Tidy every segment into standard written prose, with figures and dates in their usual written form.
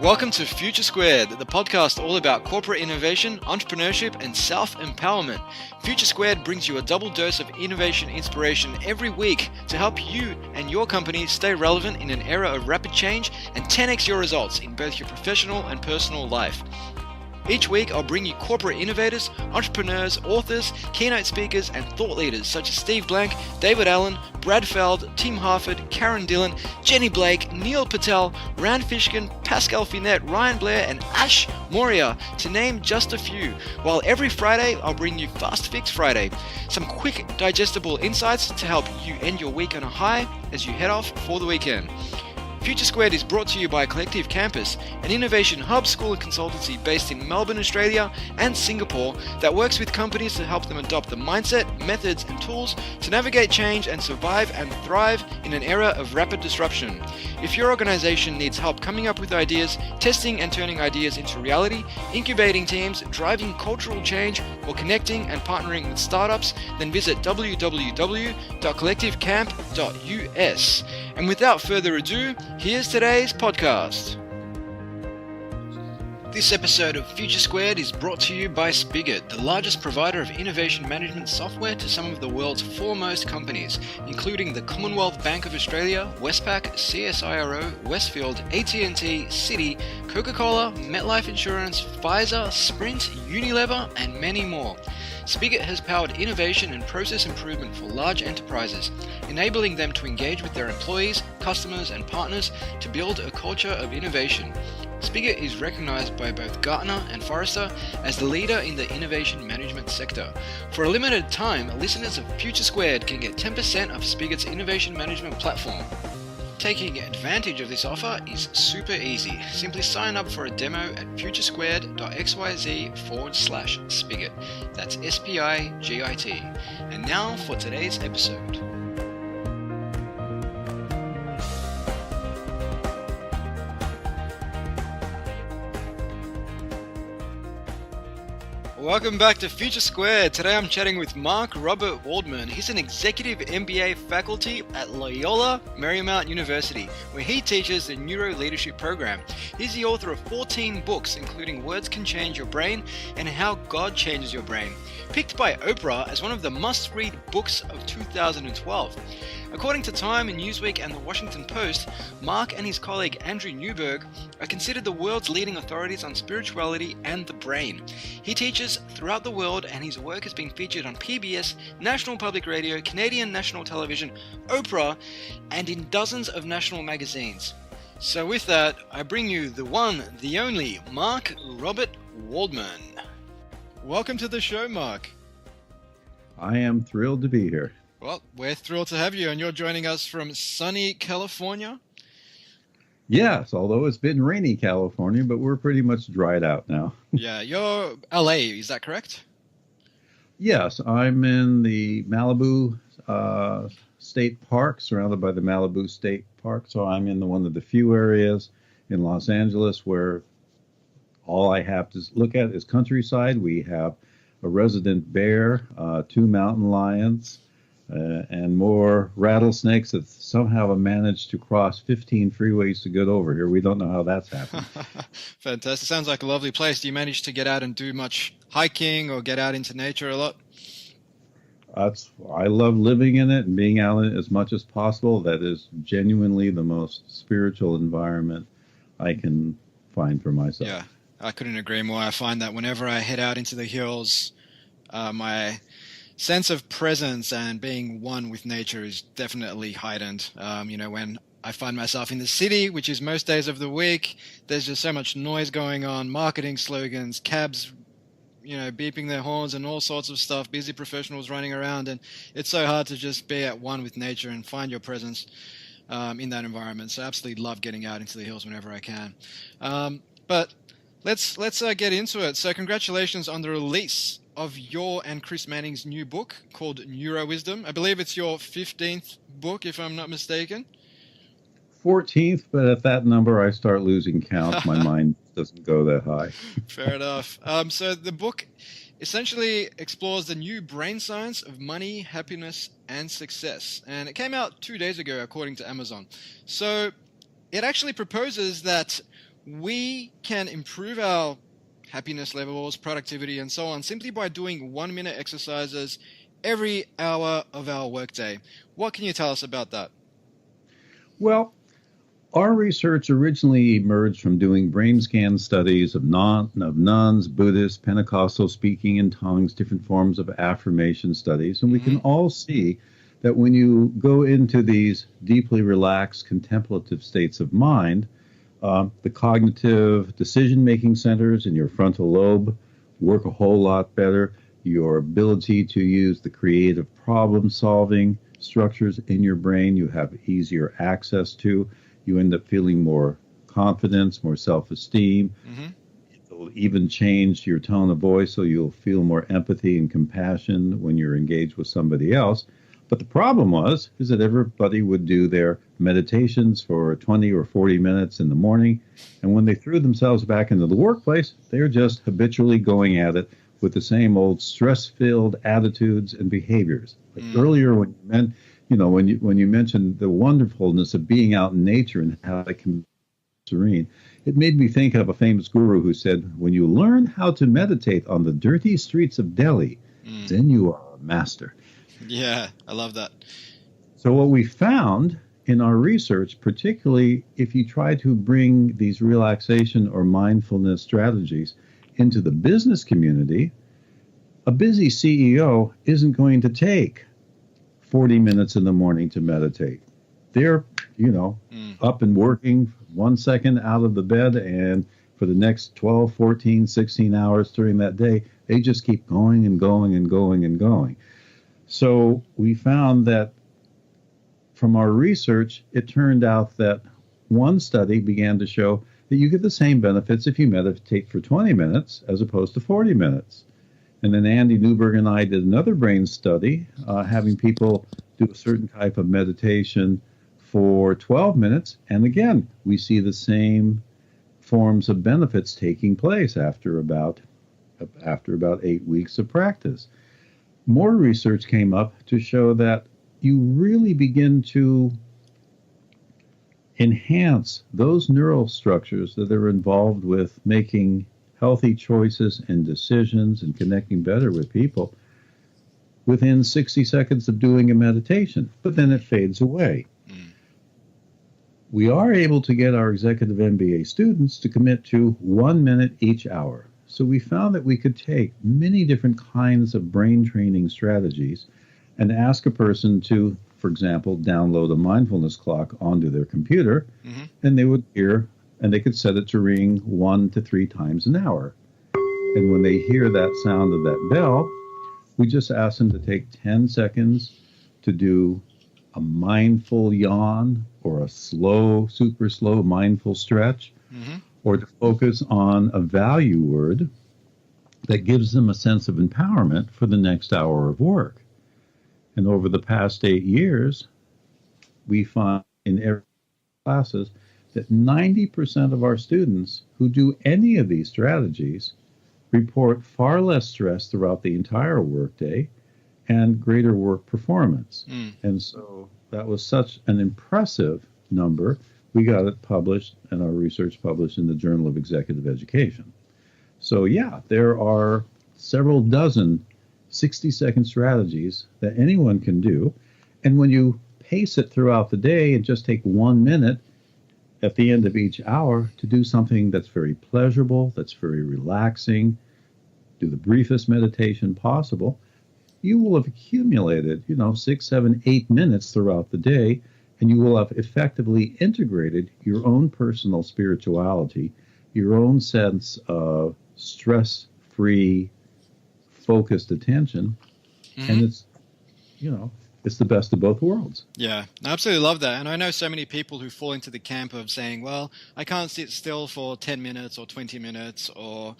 Welcome to Future Squared, the podcast all about corporate innovation, entrepreneurship, and self-empowerment. Future Squared brings you a double dose of innovation inspiration every week to help you and your company stay relevant in an era of rapid change and 10x your results in both your professional and personal life. Each week, I'll bring you corporate innovators, entrepreneurs, authors, keynote speakers, and thought leaders such as Steve Blank, David Allen, Brad Feld, Tim Harford, Karen Dillon, Jenny Blake, Neil Patel, Rand Fishkin, Pascal Finette, Ryan Blair, and Ash Moria, to name just a few. While every Friday, I'll bring you Fast Fix Friday, some quick, digestible insights to help you end your week on a high as you head off for the weekend. Future Squared is brought to you by Collective Campus, an innovation hub school and consultancy based in Melbourne, Australia and Singapore that works with companies to help them adopt the mindset, methods and tools to navigate change and survive and thrive in an era of rapid disruption. If your organization needs help coming up with ideas, testing and turning ideas into reality, incubating teams, driving cultural change, or connecting and partnering with startups, then visit www.collectivecamp.us. And without further ado, here's today's podcast. This episode of Future Squared is brought to you by Spigot, the largest provider of innovation management software to some of the world's foremost companies, including the Commonwealth Bank of Australia, Westpac, CSIRO, Westfield, AT&T, Citi, Coca-Cola, MetLife Insurance, Pfizer, Sprint, Unilever, and many more. Spigot has powered innovation and process improvement for large enterprises, enabling them to engage with their employees, customers, and partners to build a culture of innovation. Spigot is recognized by both Gartner and Forrester as the leader in the innovation management sector. For a limited time, listeners of Future Squared can get 10% of Spigot's innovation management platform. Taking advantage of this offer is super easy. Simply sign up for a demo at futuresquared.xyz/spigot. That's SPIGIT. And now for today's episode. Welcome back to Future Squared. Today I'm chatting with Robert Waldman. He's an Executive MBA faculty at Loyola Marymount University, where he teaches the Neuroleadership program. He's the author of 14 books, including Words Can Change Your Brain and How God Changes Your Brain, picked by Oprah as one of the must-read books of 2012. According to Time and Newsweek and the Washington Post, Mark and his colleague Andrew Newberg are considered the world's leading authorities on spirituality and the brain. He teaches throughout the world, and his work has been featured on PBS, National Public Radio, Canadian National Television, Oprah, and in dozens of national magazines. So with that, I bring you the one, the only, Robert Waldman. Welcome to the show, Mark. I am thrilled to be here. Well, we're thrilled to have you, and you're joining us from sunny California? Yes, although it's been rainy California, but we're pretty much dried out now. Yeah, you're LA, is that correct? Yes, I'm in the Malibu State Park, surrounded by the Malibu State Park. So I'm in one of the few areas in Los Angeles where all I have to look at is countryside. We have a resident bear, 2 mountain lions, and more rattlesnakes that somehow have managed to cross 15 freeways to get over here. We don't know how that's happened. Fantastic. Sounds like a lovely place. Do you manage to get out and do much hiking or get out into nature a lot? I love living in it and being out in it as much as possible. That is genuinely the most spiritual environment I can find for myself. Yeah, I couldn't agree more. I find that whenever I head out into the hills, my sense of presence and being one with nature is definitely heightened. When I find myself in the city, which is most days of the week, there's just so much noise going on, marketing slogans, cabs, beeping their horns and all sorts of stuff, busy professionals running around, and it's so hard to just be at one with nature and find your presence in that environment. So I absolutely love getting out into the hills whenever I can. But let's get into it. So congratulations on the release of your and Chris Manning's new book called Neurowisdom. I believe it's your 15th book, if I'm not mistaken. 14th, but at that number I start losing count. My mind doesn't go that high. Fair enough. So the book essentially explores the new brain science of money, happiness, and success. And it came out 2 days ago, according to Amazon. So it actually proposes that we can improve our happiness levels, productivity, and so on simply by doing 1-minute exercises every hour of our workday. What can you tell us about that? Well, our research originally emerged from doing brain scan studies of nuns, Buddhists, Pentecostal speaking in tongues, different forms of affirmation studies. And we can all see that when you go into these deeply relaxed contemplative states of mind, the cognitive decision-making centers in your frontal lobe work a whole lot better. Your ability to use the creative problem-solving structures in your brain, you have easier access to. You end up feeling more confidence, more self-esteem. It'll even change your tone of voice so you'll feel more empathy and compassion when you're engaged with somebody else. But the problem is that everybody would do their meditations for 20 or 40 minutes in the morning, and when they threw themselves back into the workplace, they're just habitually going at it with the same old stress-filled attitudes and behaviors. Like earlier when you mentioned the wonderfulness of being out in nature and how it can be serene, it made me think of a famous guru who said, when you learn how to meditate on the dirty streets of Delhi, then you are a master. Yeah, I love that. So what we found in our research, particularly if you try to bring these relaxation or mindfulness strategies into the business community, a busy CEO isn't going to take 40 minutes in the morning to meditate. They're, up and working 1 second out of the bed, and for the next 12, 14, 16 hours during that day, they just keep going and going and going and going. So we found that from our research, it turned out that one study began to show that you get the same benefits if you meditate for 20 minutes as opposed to 40 minutes. And then Andy Newberg and I did another brain study, having people do a certain type of meditation for 12 minutes. And again, we see the same forms of benefits taking place after about 8 weeks of practice. More research came up to show that you really begin to enhance those neural structures that are involved with making healthy choices and decisions and connecting better with people within 60 seconds of doing a meditation, but then it fades away. We are able to get our Executive MBA students to commit to 1 minute each hour. So we found that we could take many different kinds of brain training strategies and ask a person to, for example, download a mindfulness clock onto their computer, and they would hear, and they could set it to ring 1 to 3 times an hour. And when they hear that sound of that bell, we just ask them to take 10 seconds to do a mindful yawn or a slow, super slow mindful stretch, or to focus on a value word that gives them a sense of empowerment for the next hour of work. And over the past 8 years, we find in every classes that 90% of our students who do any of these strategies report far less stress throughout the entire workday and greater work performance. And so that was such an impressive number. We got it published and our research published in the Journal of Executive Education. So yeah, there are several dozen 60-second strategies that anyone can do. And when you pace it throughout the day and just take 1 minute at the end of each hour to do something that's very pleasurable, that's very relaxing, do the briefest meditation possible, you will have accumulated, 6, 7, 8 minutes throughout the day, and you will have effectively integrated your own personal spirituality, your own sense of stress-free, focused attention, and it's the best of both worlds. Yeah, I absolutely love that. And I know so many people who fall into the camp of saying, well, I can't sit still for 10 minutes or 20 minutes, or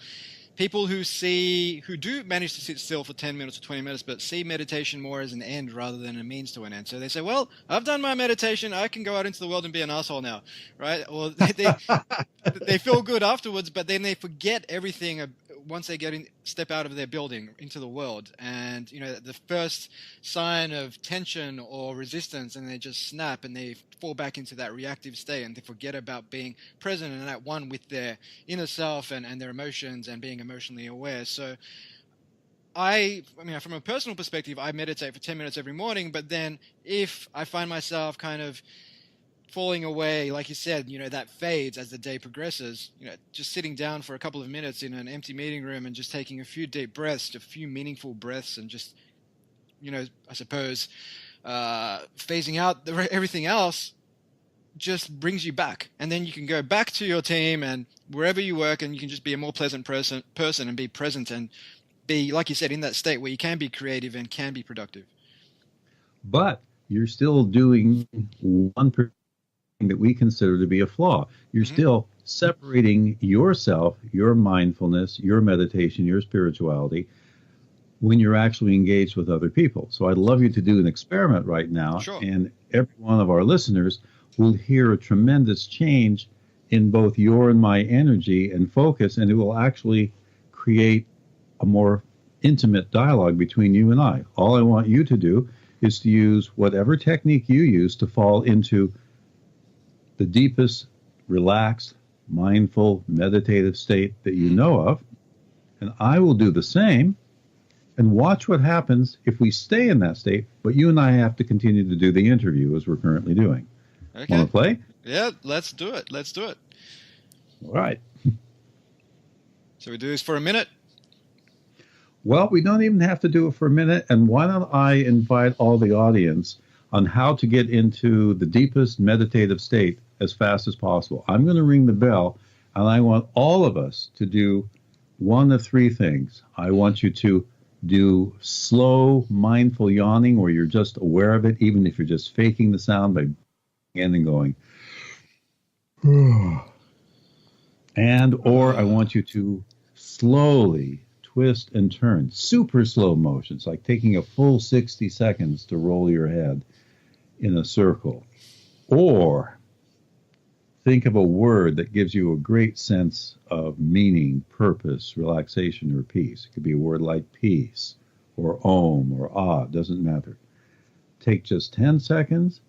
people who do manage to sit still for 10 minutes or 20 minutes, but see meditation more as an end rather than a means to an end. So they say, well, I've done my meditation. I can go out into the world and be an asshole now, right? Or they feel good afterwards, but then they forget everything once they step out of their building into the world, and the first sign of tension or resistance, and they just snap and they fall back into that reactive state, and they forget about being present and at one with their inner self and their emotions and being emotionally aware. So from a personal perspective, I meditate for 10 minutes every morning, but then if I find myself kind of falling away, like you said, that fades as the day progresses, just sitting down for a couple of minutes in an empty meeting room and just taking a few deep breaths, a few meaningful breaths, and just, I suppose, phasing out everything else just brings you back. And then you can go back to your team and wherever you work, and you can just be a more pleasant person and be present and be, like you said, in that state where you can be creative and can be productive. But you're still doing one that we consider to be a flaw. You're still separating yourself, your mindfulness, your meditation, your spirituality when you're actually engaged with other people. So I'd love you to do an experiment right now. Sure. And every one of our listeners will hear a tremendous change in both your and my energy and focus, and it will actually create a more intimate dialogue between you and I. All I want you to do is to use whatever technique you use to fall into the deepest, relaxed, mindful, meditative state that you know of. And I will do the same, and watch what happens if we stay in that state, but you and I have to continue to do the interview as we're currently doing. Okay. Want to play? Yeah, let's do it. All right. So we do this for a minute? Well, we don't even have to do it for a minute. And why don't I invite all the audience on how to get into the deepest meditative state as fast as possible. I'm going to ring the bell, and I want all of us to do one of three things. I want you to do slow, mindful yawning, where you're just aware of it, even if you're just faking the sound by in and going. Or I want you to slowly twist and turn, super slow motions, like taking a full 60 seconds to roll your head in a circle. Or think of a word that gives you a great sense of meaning, purpose, relaxation, or peace. It could be a word like peace or om or ah, doesn't matter. Take just 10 seconds,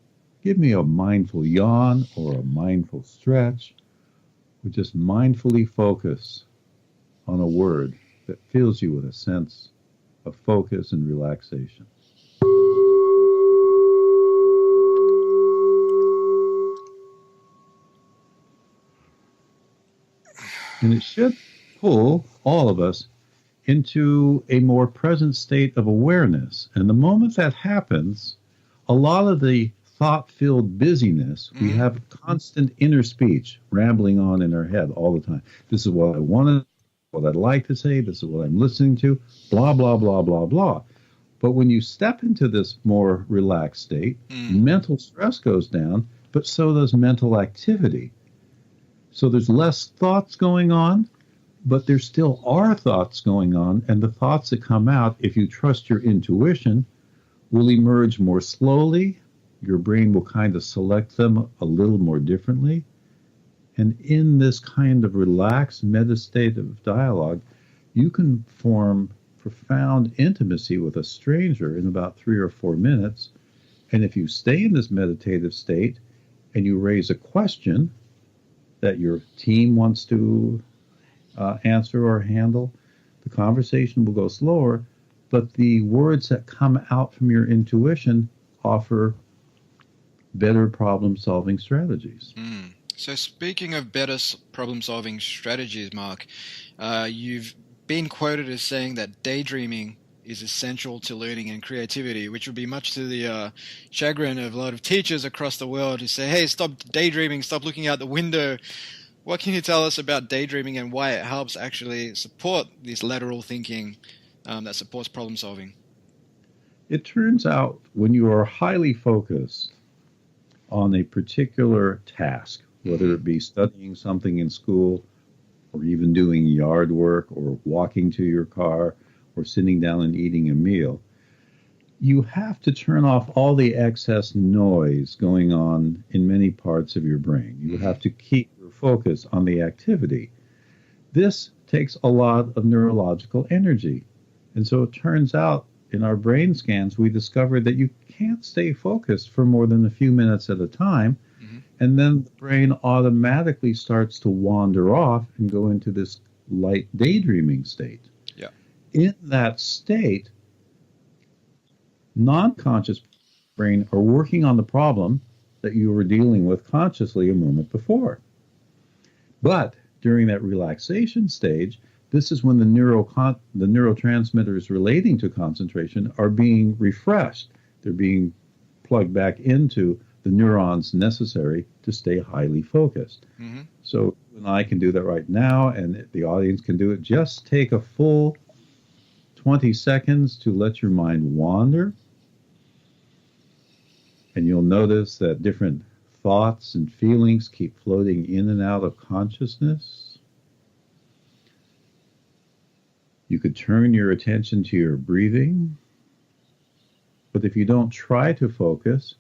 give me a mindful yawn or a mindful stretch, or just mindfully focus on a word that fills you with a sense of focus and relaxation. And it should pull all of us into a more present state of awareness. And the moment that happens, a lot of the thought-filled busyness, we have constant inner speech rambling on in our head all the time. This is what I wanted, what I'd like to say, this is what I'm listening to, blah, blah, blah, blah, blah. But when you step into this more relaxed state, mental stress goes down, but so does mental activity. So there's less thoughts going on, but there still are thoughts going on, and the thoughts that come out, if you trust your intuition, will emerge more slowly. Your brain will kind of select them a little more differently. And in this kind of relaxed meditative dialogue, you can form profound intimacy with a stranger in about 3 or 4 minutes. And if you stay in this meditative state and you raise a question that your team wants to answer or handle, the conversation will go slower, but the words that come out from your intuition offer better problem-solving strategies. So speaking of better problem-solving strategies, Mark, you've been quoted as saying that daydreaming is essential to learning and creativity, which would be much to the chagrin of a lot of teachers across the world who say, hey, stop daydreaming, stop looking out the window. What can you tell us about daydreaming and why it helps actually support this lateral thinking that supports problem-solving? It turns out when you are highly focused on a particular task, whether it be studying something in school or even doing yard work or walking to your car or sitting down and eating a meal, you have to turn off all the excess noise going on in many parts of your brain. You have to keep your focus on the activity. This takes a lot of neurological energy. And so it turns out in our brain scans, we discovered that you can't stay focused for more than a few minutes at a time. Mm-hmm. And then the brain automatically starts to wander off and go into this light daydreaming state. Yeah. In that state, non-conscious brain are working on the problem that you were dealing with consciously a moment before. But during that relaxation stage, this is when the neurotransmitters relating to concentration are being refreshed. They're being plugged back into the neurons necessary to stay highly focused. Mm-hmm. So you and I can do that right now, and the audience can do it. Just take a full 20 seconds to let your mind wander, and you'll notice that different thoughts and feelings keep floating in and out of consciousness. You could turn your attention to your breathing, but if you don't try to focus,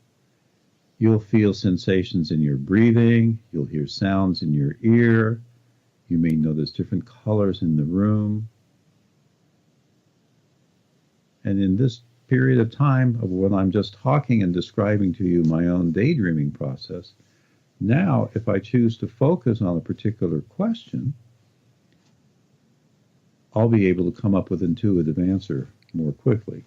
you'll feel sensations in your breathing, you'll hear sounds in your ear, you may notice different colors in the room. And in this period of time of when I'm just talking and describing to you my own daydreaming process, now if I choose to focus on a particular question, I'll be able to come up with an intuitive answer more quickly.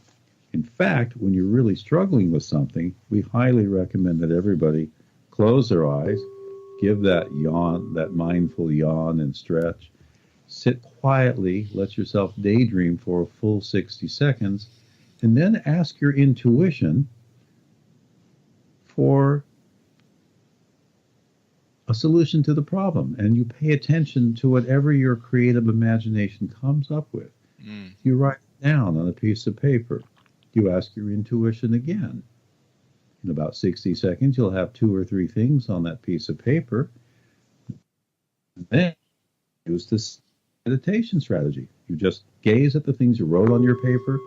In fact, when you're really struggling with something, we highly recommend that everybody close their eyes, give that yawn, that mindful yawn and stretch, sit quietly, let yourself daydream for a full 60 seconds, and then ask your intuition for a solution to the problem, and you pay attention to whatever your creative imagination comes up with. You write it down on a piece of paper. You ask your intuition again. In about 60 seconds, you'll have 2 or 3 things on that piece of paper. And then use this meditation strategy. You just gaze at the things you wrote on your paper,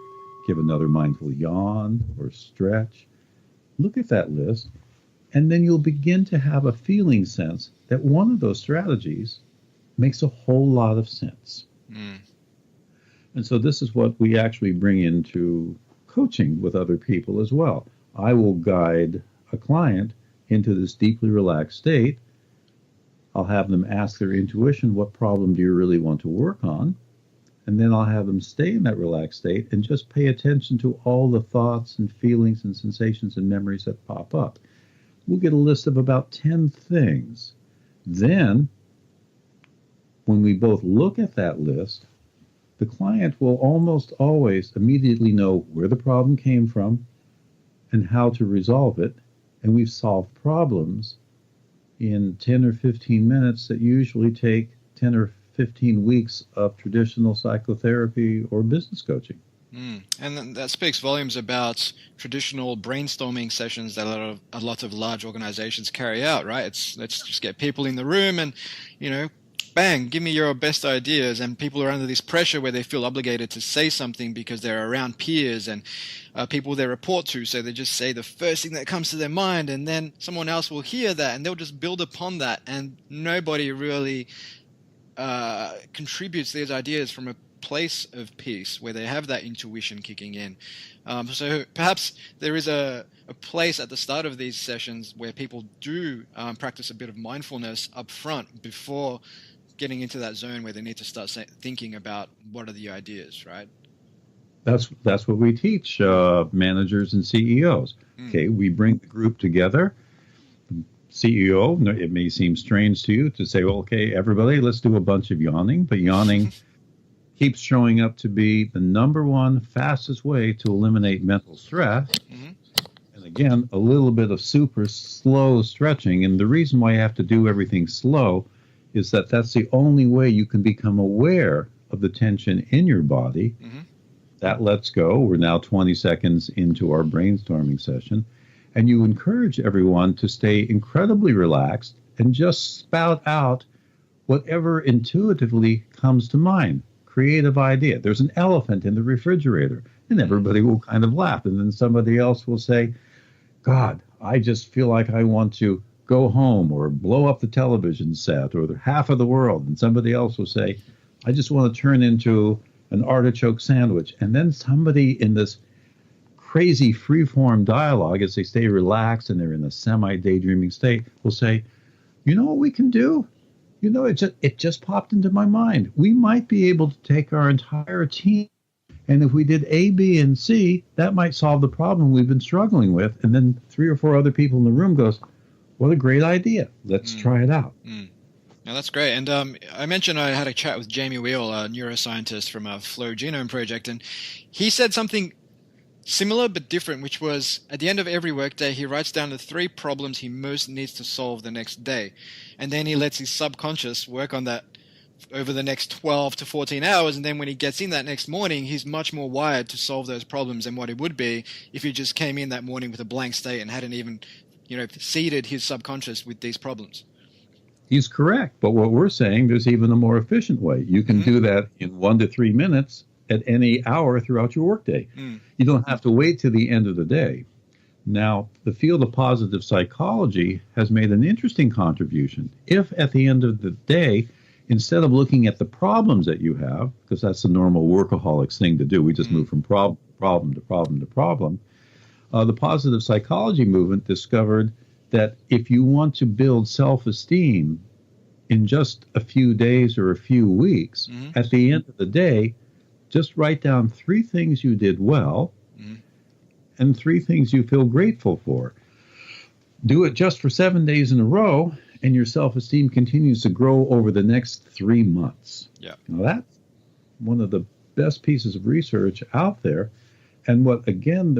give another mindful yawn or stretch, look at that list, and then you'll begin to have a feeling sense that one of those strategies makes a whole lot of sense. And so this is what we actually bring into coaching with other people as well. I will guide a client into this deeply relaxed state. I'll have them ask their intuition, what problem do you really want to work on? And then I'll have them stay in that relaxed state and just pay attention to all the thoughts and feelings and sensations and memories that pop up. We'll get a list of about 10 things. Then, when we both look at that list, the client will almost always immediately know where the problem came from and how to resolve it. And we've solved problems in 10 or 15 minutes that usually take 10 or 15 weeks of traditional psychotherapy or business coaching. And that speaks volumes about traditional brainstorming sessions that a lot of large organizations carry out, right? Let's just get people in the room and, bang, give me your best ideas. And people are under this pressure where they feel obligated to say something because they're around peers and people they report to. So they just say the first thing that comes to their mind, and then someone else will hear that and they'll just build upon that. And nobody really contributes these ideas from a place of peace where they have that intuition kicking in. So perhaps there is a place at the start of these sessions where people do practice a bit of mindfulness up front before getting into that zone where they need to start thinking about what are the ideas, right? That's what we teach managers and CEOs. Okay, we bring the group together. CEO, it may seem strange to you to say, well, okay, everybody, let's do a bunch of yawning, but yawning keeps showing up to be the number one fastest way to eliminate mental stress. And again, a little bit of super slow stretching. And the reason why you have to do everything slow is that that's the only way you can become aware of the tension in your body. That lets go. We're now 20 seconds into our brainstorming session. And you encourage everyone to stay incredibly relaxed and just spout out whatever intuitively comes to mind. Creative idea. There's an elephant in the refrigerator, and everybody will kind of laugh. And then somebody else will say, God, I just feel like I want to go home or blow up the television set or half of the world. And somebody else will say, I just want to turn into an artichoke sandwich. And then somebody in this crazy free-form dialogue, as they stay relaxed and they're in a semi-daydreaming state, will say, you know what we can do? You know, it just popped into my mind. We might be able to take our entire team, and if we did A, B, and C, that might solve the problem we've been struggling with. And then 3 or 4 other people in the room goes, what a great idea. Let's try it out. Yeah, that's great. And I mentioned I had a chat with Jamie Wheel, a neuroscientist from our Flow Genome Project, and he said something similar but different, which was at the end of every workday, he writes down the 3 problems he most needs to solve the next day. And then he lets his subconscious work on that over the next 12 to 14 hours. And then when he gets in that next morning, he's much more wired to solve those problems than what he would be if he just came in that morning with a blank slate and hadn't even, seeded his subconscious with these problems. He's correct. But what we're saying, there's even a more efficient way. You can do that in 1 to 3 minutes at any hour throughout your workday. You don't have to wait to the end of the day. Now, the field of positive psychology has made an interesting contribution. If at the end of the day, instead of looking at the problems that you have, because that's the normal workaholics thing to do, we just move from problem to problem to problem, the positive psychology movement discovered that if you want to build self-esteem in just a few days or a few weeks, at the end of the day, just write down 3 things you did well and 3 things you feel grateful for. Do it just for 7 days in a row, and your self-esteem continues to grow over the next 3 months. Yeah. Now, that's one of the best pieces of research out there. And what we learn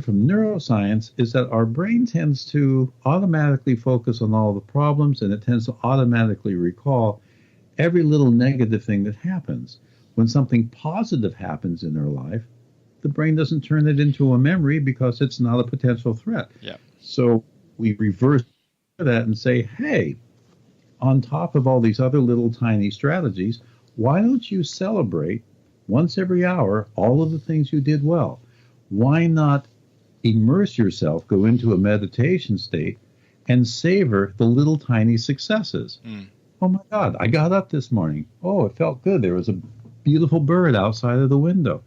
from neuroscience is that our brain tends to automatically focus on all the problems, and it tends to automatically recall every little negative thing that happens. When something positive happens in our life, the brain doesn't turn it into a memory because it's not a potential threat. Yeah. So we reverse that and say, hey, on top of all these other little tiny strategies, why don't you celebrate once every hour all of the things you did well? Why not immerse yourself, go into a meditation state, and savor the little tiny successes? Oh my God, I got up this morning. Oh, it felt good. There was a beautiful bird outside of the window.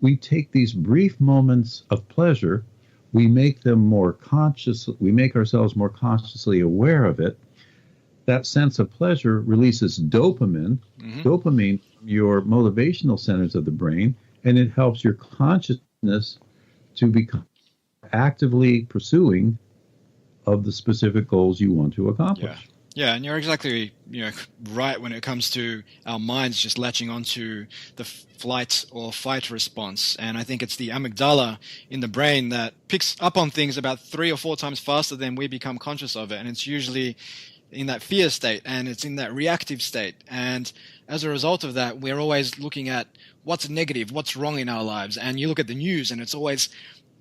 We take these brief moments of pleasure, we make them more conscious, we make ourselves more consciously aware of it. That sense of pleasure releases dopamine, dopamine from your motivational centers of the brain, and it helps your consciousness to become actively pursuing of the specific goals you want to accomplish. Yeah, and you're exactly right when it comes to our minds just latching onto the flight or fight response. And I think it's the amygdala in the brain that picks up on things about 3 or 4 times faster than we become conscious of it. And it's usually in that fear state, and it's in that reactive state. And as a result of that, we're always looking at what's negative, what's wrong in our lives. And you look at the news, and it's always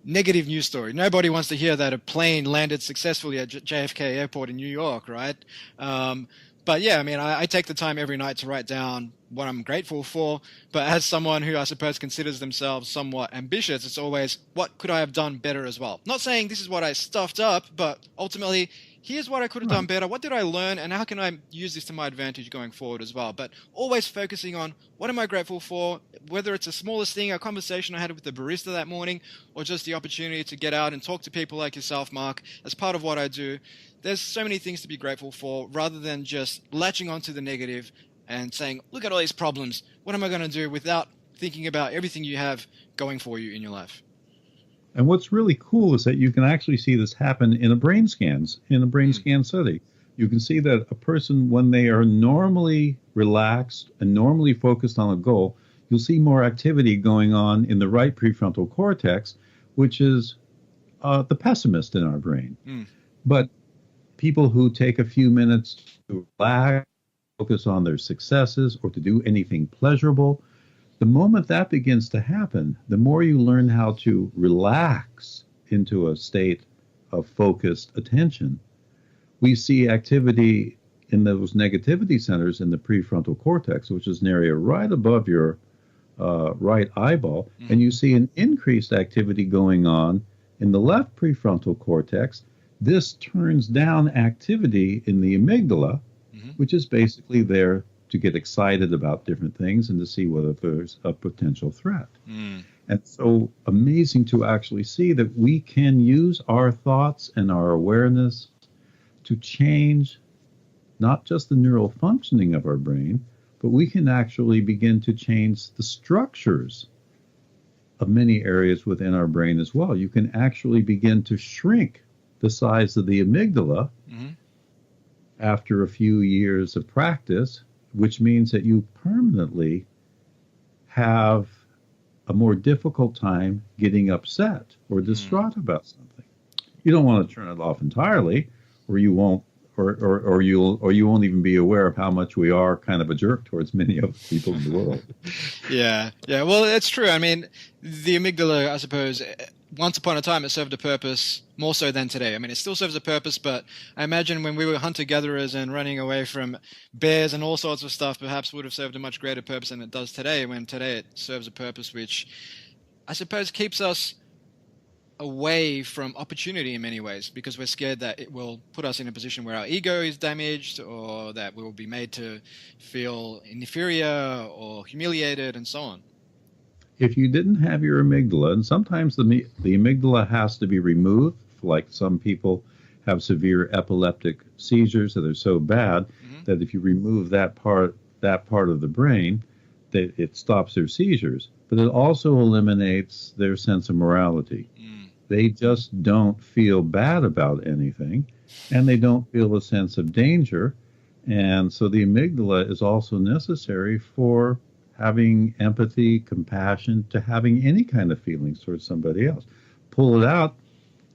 negative news story. Nobody wants to hear that a plane landed successfully at JFK Airport in New York, right? But yeah, I mean, I take the time every night to write down what I'm grateful for. But as someone who I suppose considers themselves somewhat ambitious, it's always, what could I have done better as well? Not saying this is what I stuffed up, but ultimately, here's what I could have done better. What did I learn, and how can I use this to my advantage going forward as well? But always focusing on what am I grateful for, whether it's the smallest thing, a conversation I had with the barista that morning, or just the opportunity to get out and talk to people like yourself, Mark, as part of what I do. There's so many things to be grateful for, rather than just latching onto the negative and saying, look at all these problems. What am I going to do, without thinking about everything you have going for you in your life? And what's really cool is that you can actually see this happen in a brain scan study. You can see that a person, when they are normally relaxed and normally focused on a goal, you'll see more activity going on in the right prefrontal cortex, which is the pessimist in our brain. But people who take a few minutes to relax, focus on their successes, or to do anything pleasurable, the moment that begins to happen, the more you learn how to relax into a state of focused attention, we see activity in those negativity centers in the prefrontal cortex, which is an area right above your right eyeball, and you see an increased activity going on in the left prefrontal cortex. This turns down activity in the amygdala, which is basically there to get excited about different things and to see whether there's a potential threat. And so amazing to actually see that we can use our thoughts and our awareness to change not just the neural functioning of our brain, but we can actually begin to change the structures of many areas within our brain as well. You can actually begin to shrink the size of the amygdala after a few years of practice, which means that you permanently have a more difficult time getting upset or distraught about something. You don't want to turn it off entirely, or you won't, or you won't even be aware of how much we are kind of a jerk towards many of the people in the world. Yeah. Well, it's true. I mean, the amygdala, I suppose, once upon a time, it served a purpose more so than today. I mean, it still serves a purpose, but I imagine when we were hunter-gatherers and running away from bears and all sorts of stuff, perhaps would have served a much greater purpose than it does today, when today it serves a purpose which I suppose keeps us away from opportunity in many ways, because we're scared that it will put us in a position where our ego is damaged, or that we will be made to feel inferior or humiliated and so on. If you didn't have your amygdala, and sometimes the amygdala has to be removed, like some people have severe epileptic seizures that are so bad that if you remove that part of the brain, that it stops their seizures. But it also eliminates their sense of morality. They just don't feel bad about anything, and they don't feel a sense of danger. And so the amygdala is also necessary for having empathy, compassion, to having any kind of feelings towards somebody else. Pull it out,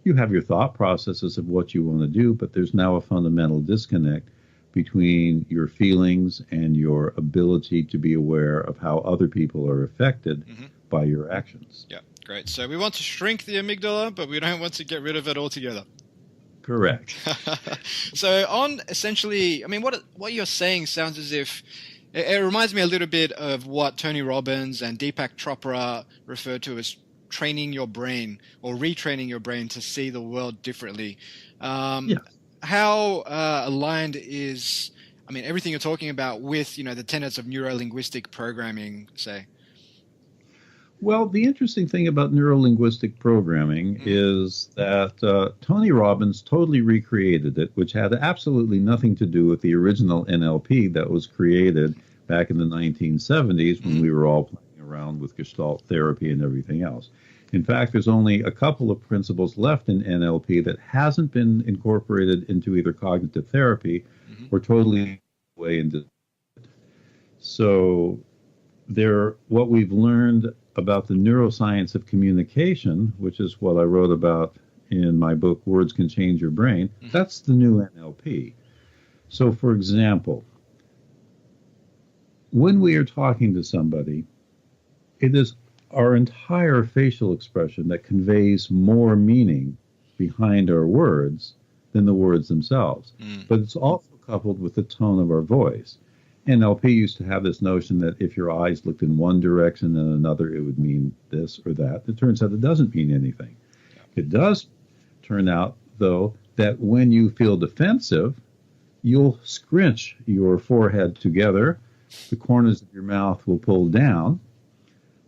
you have your thought processes of what you want to do, but there's now a fundamental disconnect between your feelings and your ability to be aware of how other people are affected by your actions. Yeah, great. So we want to shrink the amygdala, but we don't want to get rid of it altogether. Correct. So on essentially, I mean, what you're saying sounds as if it reminds me a little bit of what Tony Robbins and Deepak Chopra refer to as training your brain or retraining your brain to see the world differently. How aligned is, I mean, everything you're talking about with, the tenets of neuro-linguistic programming, say? Well, the interesting thing about neuro-linguistic programming is that Tony Robbins totally recreated it, which had absolutely nothing to do with the original NLP that was created back in the 1970s when we were all playing around with Gestalt therapy and everything else. In fact, there's only a couple of principles left in NLP that hasn't been incorporated into either cognitive therapy or totally away into. So what we've learned about the neuroscience of communication, which is what I wrote about in my book, Words Can Change Your Brain, that's the new NLP. So, for example, when we are talking to somebody, it is our entire facial expression that conveys more meaning behind our words than the words themselves. But it's also coupled with the tone of our voice. NLP used to have this notion that if your eyes looked in one direction and another, it would mean this or that. It turns out it doesn't mean anything. It does turn out, though, that when you feel defensive, you'll scrunch your forehead together, the corners of your mouth will pull down.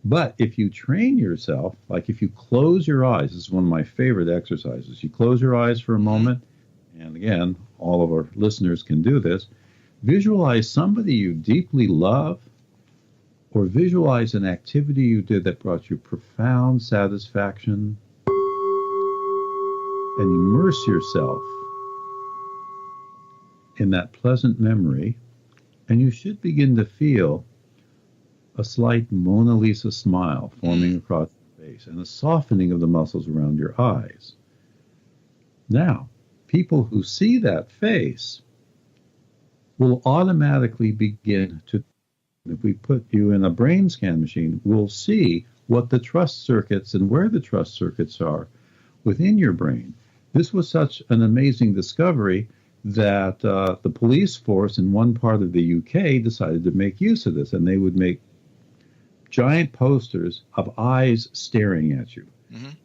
But if you train yourself, like if you close your eyes, this is one of my favorite exercises. You close your eyes for a moment, and again, all of our listeners can do this. Visualize somebody you deeply love, or visualize an activity you did that brought you profound satisfaction, and immerse yourself in that pleasant memory, and you should begin to feel a slight Mona Lisa smile forming across your face and a softening of the muscles around your eyes. Now, people who see that face will automatically begin to, if we put you in a brain scan machine, we'll see what the trust circuits and where the trust circuits are within your brain. This was such an amazing discovery that the police force in one part of the UK decided to make use of this, and they would make giant posters of eyes staring at you.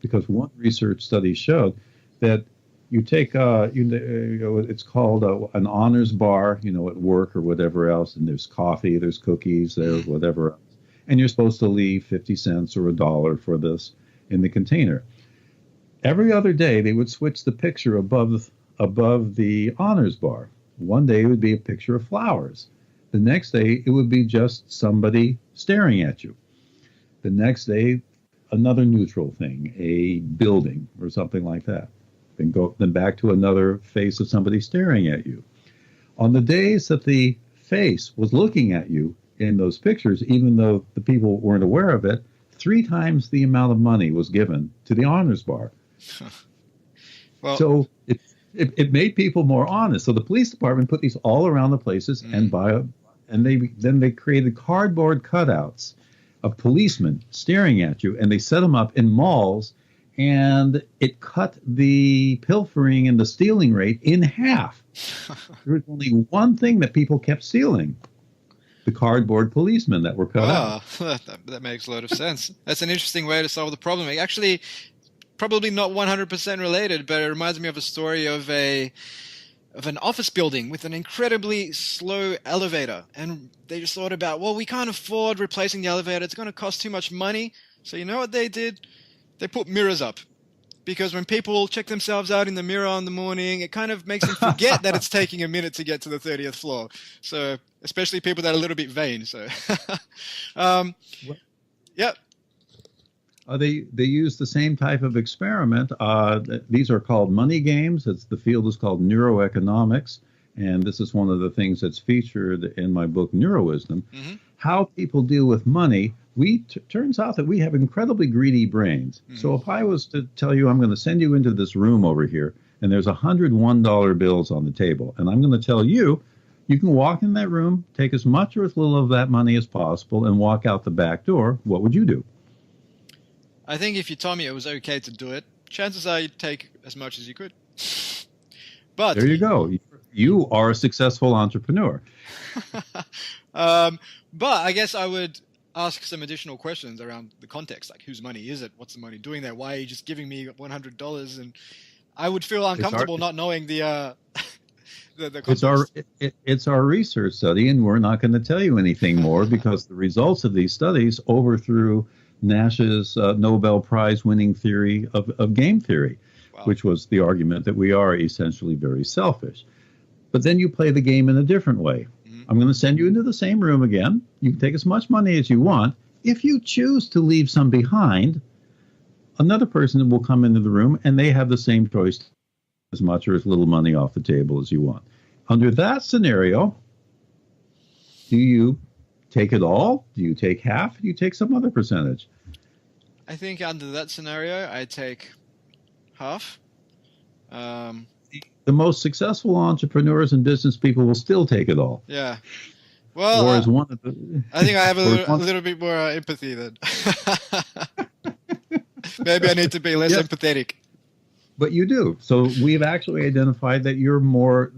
Because one research study showed that you take, it's called an honors bar, at work or whatever else, and there's coffee, there's cookies, there's whatever else. And you're supposed to leave 50 cents or $1 for this in the container. Every other day, they would switch the picture above the honors bar. One day it would be a picture of flowers. The next day, it would be just somebody staring at you. The next day, another neutral thing, a building or something like that. Then back to another face of somebody staring at you. On the days that the face was looking at you in those pictures, even though the people weren't aware of it, 3 times the amount of money was given to the honors bar. Well, so it made people more honest. So the police department put these all around the places, and they created cardboard cutouts of policemen staring at you, and they set them up in malls, and it cut the pilfering and the stealing rate in half. There was only one thing that people kept stealing: the cardboard policemen that were cut out. That makes a lot of sense. That's an interesting way to solve the problem. Actually, probably not 100% related, but it reminds me of a story of an office building with an incredibly slow elevator. And they just thought about, well, we can't afford replacing the elevator. It's going to cost too much money. So you know what they did? They put mirrors up. Because when people check themselves out in the mirror in the morning, it kind of makes them forget that it's taking a minute to get to the 30th floor. So especially people that are a little bit vain. So, yeah. They use the same type of experiment. These are called money games. The field is called Neuro-economics, and this is one of the things that's featured in my book, Neurowisdom. Mm-hmm. How people deal with money. Turns out that we have incredibly greedy brains. Mm-hmm. So if I was to tell you I'm going to send you into this room over here, and there's $101 bills on the table, and I'm going to tell you, you can walk in that room, take as much or as little of that money as possible, and walk out the back door, what would you do? I think if you told me it was okay to do it, chances are you'd take as much as you could. But there you go. You are a successful entrepreneur. But I guess I would ask some additional questions around the context, like whose money is it? What's the money doing there? Why are you just giving me $100? And I would feel uncomfortable not knowing the context. It's our research study, and we're not going to tell you anything more because the results of these studies overthrew Nash's Nobel Prize winning theory of game theory, wow, which was the argument that we are essentially very selfish. But then you play the game in a different way. Mm-hmm. I'm going to send you into the same room again. You can take as much money as you want. If you choose to leave some behind, another person will come into the room and they have the same choice, as much or as little money off the table as you want. Under that scenario, do you take it all? Do you take half? Do you take some other percentage? I think under that scenario, I take half. The most successful entrepreneurs and business people will still take it all. Yeah. Well, I think I have a little bit more empathy then. Maybe I need to be less empathetic. But you do. So we've actually identified that you're more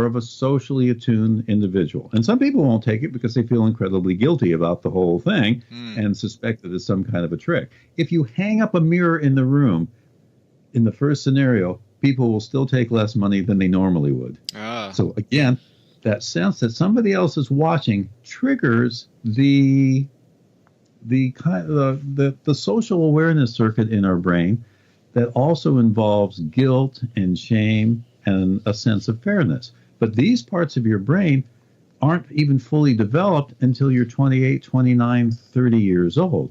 of a socially attuned individual. And some people won't take it because they feel incredibly guilty about the whole thing and suspect that it's some kind of a trick. If you hang up a mirror in the room, in the first scenario, people will still take less money than they normally would. So again, that sense that somebody else is watching triggers the social awareness circuit in our brain that also involves guilt and shame and a sense of fairness. But these parts of your brain aren't even fully developed until you're 28, 29, 30 years old.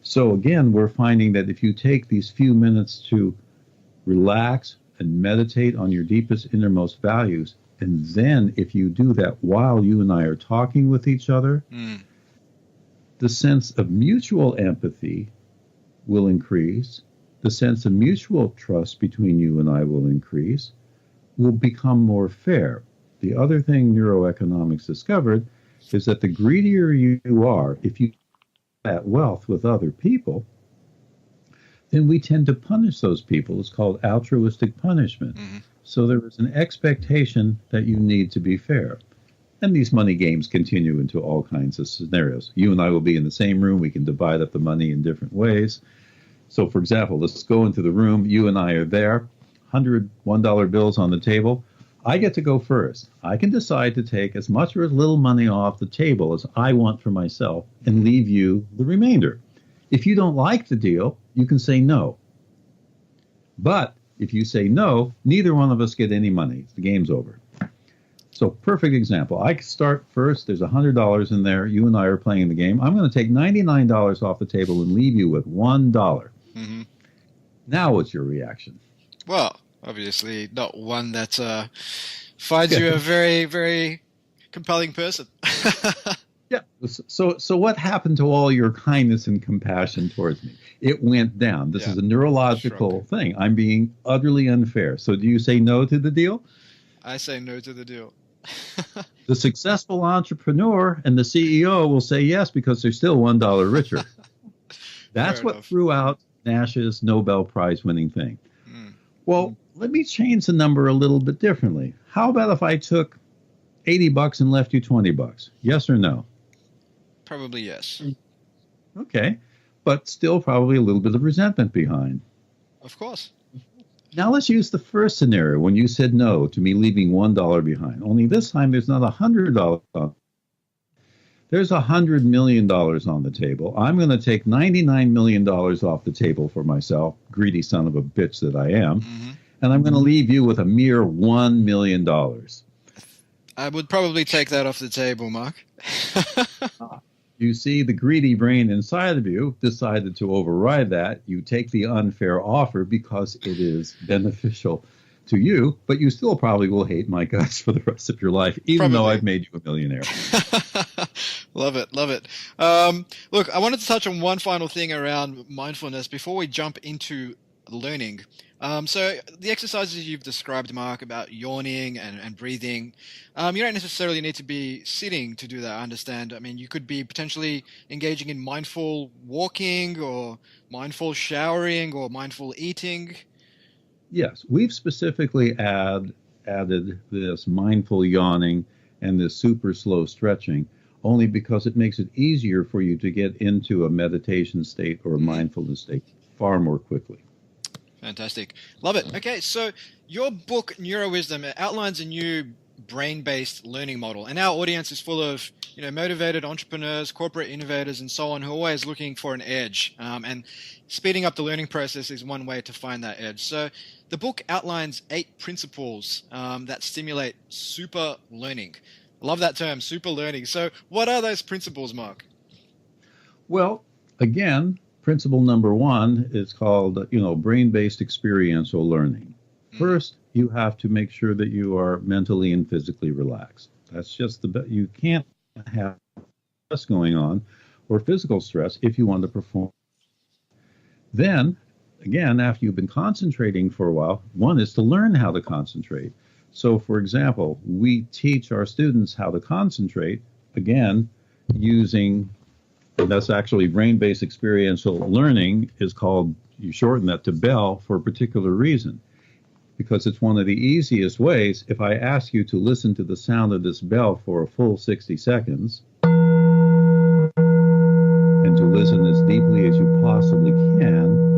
So again, we're finding that if you take these few minutes to relax and meditate on your deepest, innermost values, and then if you do that while you and I are talking with each other, the sense of mutual empathy will increase. The sense of mutual trust between you and I will increase, will become more fair. The other thing neuroeconomics discovered is that the greedier you are, if you share that wealth with other people, then we tend to punish those people. It's called altruistic punishment. Mm-hmm. So there is an expectation that you need to be fair. And these money games continue into all kinds of scenarios. You and I will be in the same room. We can divide up the money in different ways. So, for example, let's go into the room. You and I are there. $101 bills on the table. I get to go first. I can decide to take as much or as little money off the table as I want for myself and leave you the remainder. If you don't like the deal, you can say no. But if you say no, neither one of us get any money. The game's over. So perfect example. I start first. There's $100 in there. You and I are playing the game. I'm going to take $99 off the table and leave you with $1. Mm-hmm. Now what's your reaction? Well, obviously not one that finds you a very, very compelling person. Yeah. So what happened to all your kindness and compassion towards me? It went down. This is a neurological thing. I'm being utterly unfair. So do you say no to the deal? I say no to the deal. The successful entrepreneur and the CEO will say yes because they're still $1 richer. That's what threw out Nash's Nobel Prize winning thing. Well, let me change the number a little bit differently. How about if I took $80 and left you $20? Yes or no? Probably yes. Okay, but still probably a little bit of resentment behind. Of course. Now let's use the first scenario when you said no to me leaving $1 behind. Only this time there's not $100 on. There's $100 million on the table. I'm going to take $99 million off the table for myself, greedy son of a bitch that I am, and I'm going to leave you with a mere $1 million. I would probably take that off the table, Mark. You see, the greedy brain inside of you decided to override that. You take the unfair offer because it is beneficial to you, but you still probably will hate my guts for the rest of your life, even though I've made you a millionaire. Love it. Love it. Look, I wanted to touch on one final thing around mindfulness before we jump into learning. So the exercises you've described, Mark, about yawning and breathing, you don't necessarily need to be sitting to do that, I understand. I mean, you could be potentially engaging in mindful walking or mindful showering or mindful eating. Yes, we've specifically added this mindful yawning and this super slow stretching only because it makes it easier for you to get into a meditation state or a mindfulness state far more quickly. Fantastic. Love it. Okay, so your book, Neurowisdom, outlines a new brain-based learning model. And our audience is full of motivated entrepreneurs, corporate innovators, and so on, who are always looking for an edge. And speeding up the learning process is one way to find that edge. So the book outlines 8 principles that stimulate super learning. I love that term, super learning. So what are those principles, Mark? Well, again, principle number 1 is called, brain-based experiential learning. First, you have to make sure that you are mentally and physically relaxed. That's just you can't have stress going on or physical stress if you want to perform. Then, again, after you've been concentrating for a while, one is to learn how to concentrate. So, for example, we teach our students how to concentrate, again, using, and that's actually brain-based experiential learning is called, you shorten that to BELL for a particular reason, because it's one of the easiest ways. If I ask you to listen to the sound of this bell for a full 60 seconds, and to listen as deeply as you possibly can,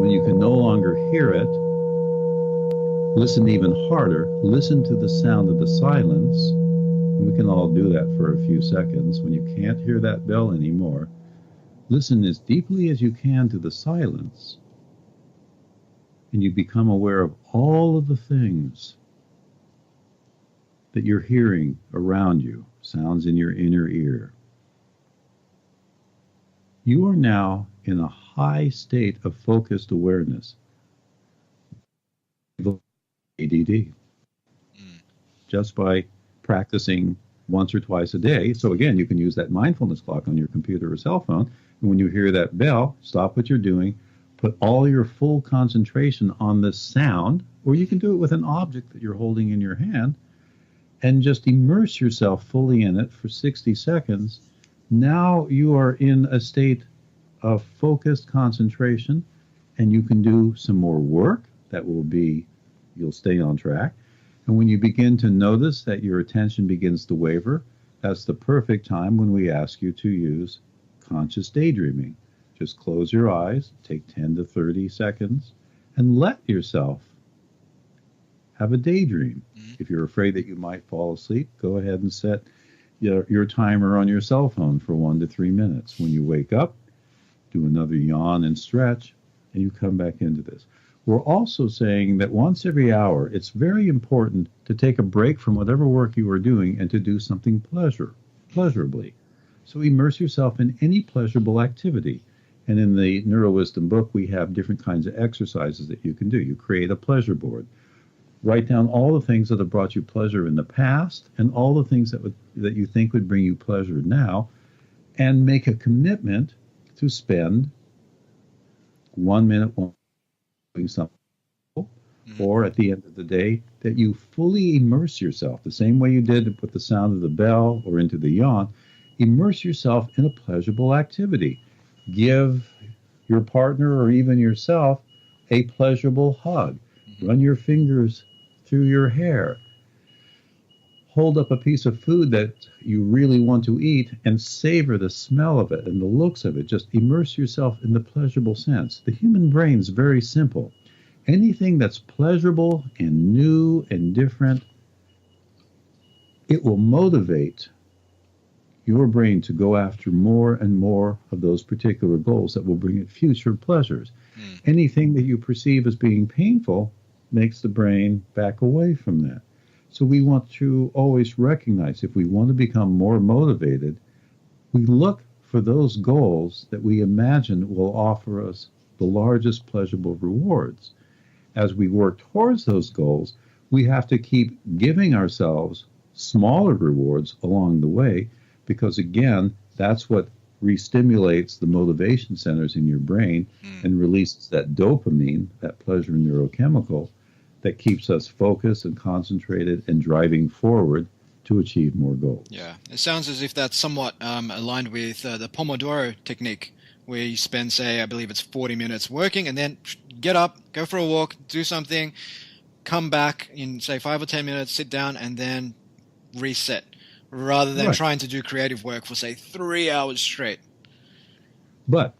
when you can no longer hear it, listen even harder. Listen to the sound of the silence. And we can all do that for a few seconds. When you can't hear that bell anymore, listen as deeply as you can to the silence. And you become aware of all of the things that you're hearing around you, sounds in your inner ear. You are now in a high state of focused awareness. ADD. Just by practicing once or twice a day. So again, you can use that mindfulness clock on your computer or cell phone. And when you hear that bell, stop what you're doing, put all your full concentration on the sound, or you can do it with an object that you're holding in your hand, and just immerse yourself fully in it for 60 seconds. Now you are in a state of focused concentration, and you can do some more work that will be, you'll stay on track. And when you begin to notice that your attention begins to waver, that's the perfect time when we ask you to use conscious daydreaming. Just close your eyes, take 10 to 30 seconds, and let yourself have a daydream. If you're afraid that you might fall asleep, go ahead and set your timer on your cell phone for 1 to 3 minutes. When you wake up, do another yawn and stretch, and you come back into this. We're also saying that once every hour, it's very important to take a break from whatever work you are doing and to do something pleasurably. So immerse yourself in any pleasurable activity. And in the Neurowisdom book, we have different kinds of exercises that you can do. You create a pleasure board. Write down all the things that have brought you pleasure in the past and all the things that you think would bring you pleasure now, and make a commitment to spend 1 minute doing something, or at the end of the day, that you fully immerse yourself, the same way you did with the sound of the bell or into the yawn. Immerse yourself in a pleasurable activity. Give your partner or even yourself a pleasurable hug. Run your fingers through your hair. Hold up a piece of food that you really want to eat and savor the smell of it and the looks of it. Just immerse yourself in the pleasurable sense. The human brain's very simple. Anything that's pleasurable and new and different, it will motivate your brain to go after more and more of those particular goals that will bring it future pleasures. Anything that you perceive as being painful makes the brain back away from that. So we want to always recognize, if we want to become more motivated, we look for those goals that we imagine will offer us the largest pleasurable rewards. As we work towards those goals, we have to keep giving ourselves smaller rewards along the way, because again, that's what re-stimulates the motivation centers in your brain and releases that dopamine, that pleasure neurochemical, that keeps us focused and concentrated and driving forward to achieve more goals. Yeah, it sounds as if that's somewhat aligned with the Pomodoro technique, where you spend, say, I believe it's 40 minutes working, and then get up, go for a walk, do something, come back in, say, 5 or 10 minutes, sit down, and then reset, rather than trying to do creative work for, say, 3 hours straight. But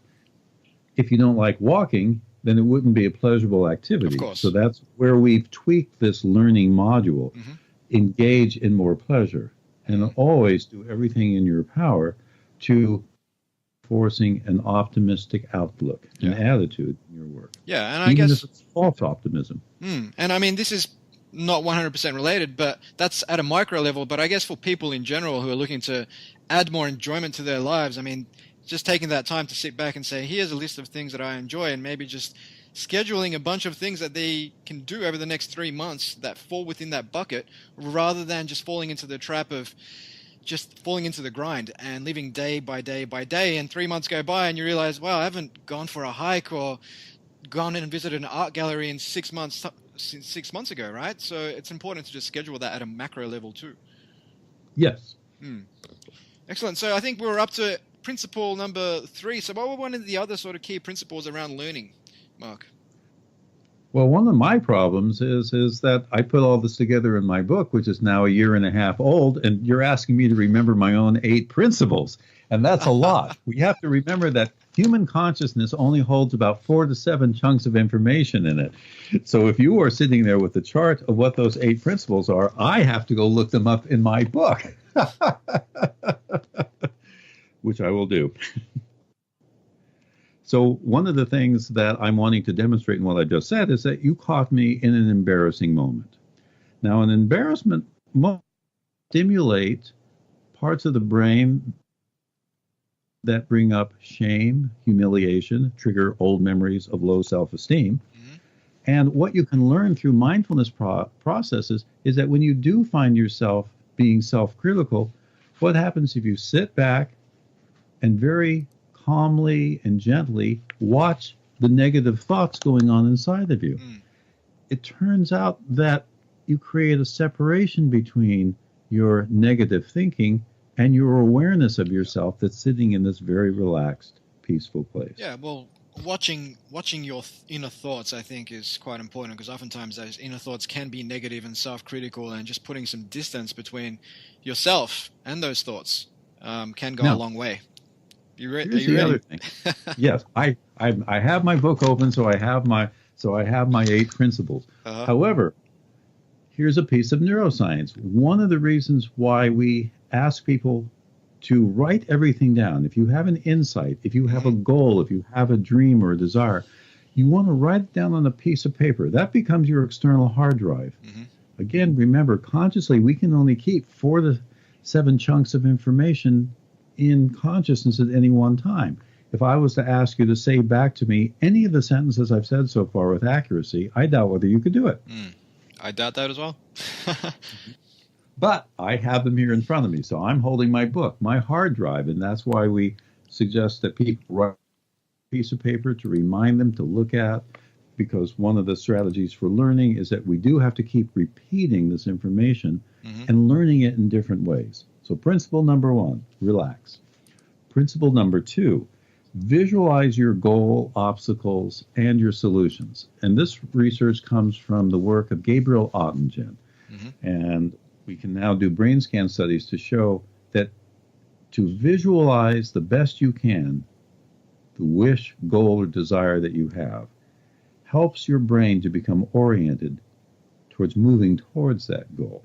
if you don't like walking, then it wouldn't be a pleasurable activity. Of course. So that's where we've tweaked this learning module. Engage in more pleasure, and always do everything in your power to forcing an optimistic outlook, an attitude in your work. Yeah, and I Even guess if it's false optimism. And I mean, this is not 100% related, but that's at a micro level. But I guess for people in general who are looking to add more enjoyment to their lives, I mean, just taking that time to sit back and say, here's a list of things that I enjoy, and maybe just scheduling a bunch of things that they can do over the next 3 months that fall within that bucket, rather than just falling into the trap of just falling into the grind and living day by day by day. And 3 months go by and you realize, wow, I haven't gone for a hike or gone and visited an art gallery in 6 months since 6 months ago, right? So it's important to just schedule that at a macro level too. Yes. Excellent. So I think we're up to principle number 3. So what were one of the other sort of key principles around learning, Mark? Well, one of my problems is that I put all this together in my book, which is now 1.5 years old, and you're asking me to remember my own 8 principles. And that's a lot. We have to remember that human consciousness only holds about 4 to 7 chunks of information in it. So if you are sitting there with the chart of what those 8 principles are, I have to go look them up in my book, which I will do. So one of the things that I'm wanting to demonstrate in what I just said is that you caught me in an embarrassing moment. Now, an embarrassment moment stimulates parts of the brain that bring up shame, humiliation, trigger old memories of low self-esteem. And what you can learn through mindfulness processes is that when you do find yourself being self-critical, what happens if you sit back and very calmly and gently watch the negative thoughts going on inside of you? It turns out that you create a separation between your negative thinking and your awareness of yourself that's sitting in this very relaxed, peaceful place. Yeah, well, watching your inner thoughts, I think, is quite important, because oftentimes those inner thoughts can be negative and self-critical, and just putting some distance between yourself and those thoughts can go a long way. Here's the other thing. Yes, I have my book open, so I have my 8 principles. Uh-huh. However, here's a piece of neuroscience. One of the reasons why we ask people to write everything down, if you have an insight, if you have a goal, if you have a dream or a desire, you want to write it down on a piece of paper. That becomes your external hard drive. Mm-hmm. Again, remember, consciously, we can only keep 4 to 7 chunks of information in consciousness at any one time. If I was to ask you to say back to me any of the sentences I've said so far with accuracy, I doubt whether you could do it. I doubt that as well. But I have them here in front of me, so I'm holding my book, my hard drive, and that's why we suggest that people write a piece of paper to remind them to look at, because one of the strategies for learning is that we do have to keep repeating this information and learning it in different ways. So principle number 1, relax. Principle number 2, visualize your goal, obstacles, and your solutions. And this research comes from the work of Gabriel Oettingen. And we can now do brain scan studies to show that to visualize the best you can the wish, goal, or desire that you have helps your brain to become oriented towards moving towards that goal.